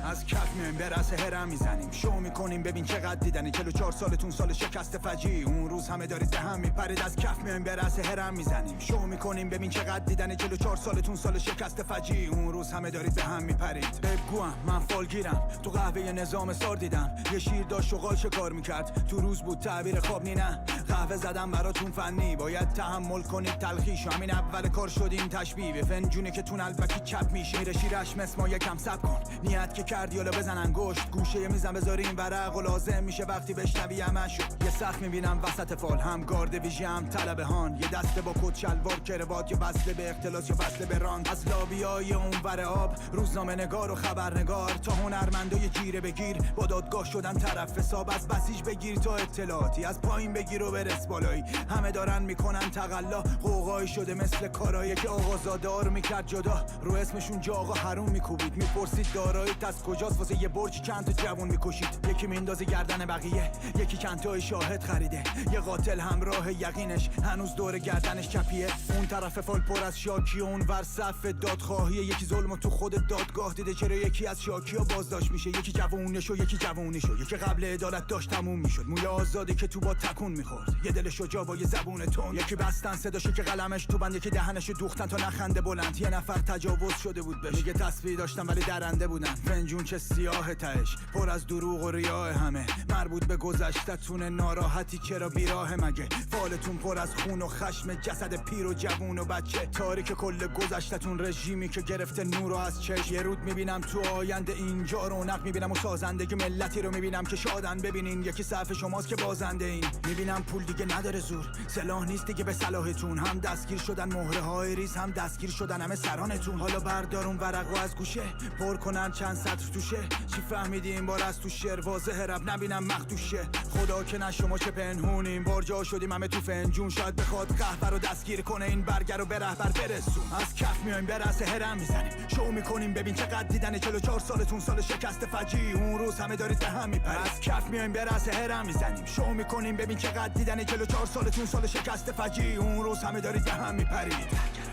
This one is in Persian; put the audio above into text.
از کف میایم به رأس هرم میزنیم، شو میکنیم ببین چقدر دیدنی. 44 سالتون سال شکست فجی، اون روز همه دارید به هم میپرید. از کف میایم به رأس هرم میزنیم، شو میکنیم ببین چقدر دیدنی. 44 سالتون سال شکست فجی، اون روز همه دارید به هم میپرید. بگوام من فالگیرم، تو قهوه نظام سار دیدم. یه شیر داشت شغال شکار میکرد، تو روز بود تعبیر خواب نی نه. قهوه زدم براتون فنی، باید تحمل کنید تلخیشو. همین اول کار شدیم تشبیه به فنجونه که تون البکی چپ میشه. میره شیرش مسما یکم سب کن، نیت که کردی حالا بزن انگشت. گوشه میزن بذاری این ورق و لازم میشه وقتی بشنوی همشو. یه سقف میبینم وسط فال، هم گارد ویژه هم طلبه هان. یه دسته با کت شلوار کروات، یا وصله به اختلاس یا وصله به ران. از لابیای اون ور آب، روزنامه نگار و خبرنگار تا هنرمندای جیره بگیر با دادگاه شدن طرف حساب. از بسیج بگیر تا اطلاعاتی، از پایین بگیر و برس بالایی. همه دارن میکنن تقلا، قوقایی شده مثل کارایی که آقازاده رو میکرد جدا. رو اسمشون جا آقا حروم میکوبید، میپرسید داراییت از کجاست. واسه یه برج چند تا جوون میکشید، یکی میندازه گردن بقیه، یکی چند تای شاهد خریده. یه قاتل همراه یقینش هنوز دور گردنش چپیه. اون طرف فال پر از شاکی و اون ور صف دادخواهیه. یکی ظلمو تو خود دادگاه دیده، چرا یکی از شاکیا بازداشت میشه. یکی جوونشو یکی جوونیشو، یکی قبل عدالت داشت تموم میشد. موی آزادی که تو با تکون میخورد، یه دل شجاع با یه زبون تون. یکی بستن صداشو که قلمش تو بند، یکی دهنشو دوختن تا نخنده بلند. یه نفر تجاوز شده بود بهش، میگه تصویر داشتم ولی درنده بودن. فنجون چه سیاه تهش، پر از دروغ و ریاه. همه مربوط به گذشته‌تون، ناراحتی چرا بیراه مگه؟ فالتون پر از خون و خشم، جسد پیر و جوون و بچه. تاریک کل گذشته‌تون، رژیمی که گرفته نورو از چشم. یه رود میبینم تو آینده اینجا، رونق میبینم و سازندگی ملتی رو میبینم که شادن. ببینین یکی صف شماست که بازنده این. میبینم پول دیگه نداره زور، سلاح نیست دیگه به صلاحتون. هم دستگیر شدن مهره های ریز، هم دستگیر شدن همه سرانتون. حالا بردارون ورقو از گوشه، پر کنن چند سطر توشه. چی فهمیدی این بار از تو شعر؟ واضحه رب نبینم مخدوشه. خدا که نه شما چه پنهونیم، بار جا شدیم همه تو فنجون. شاید بخواد قهوه رو دستگیر کنه، این برگر رو به رهبر برسون. از کف میایم به رأس هرم میزنیم، شو میکنیم ببین چقدر دیدنه. 44 سالتون سال شکست فجی، اون روز همه دارید به هم میپرید. از کف میایم به رأس هرم میزنیم، شو میکنیم ببین چقدر دیدنه. 44 سالتون سال شکست فجی، اون روز همه دارید به هم میپرید.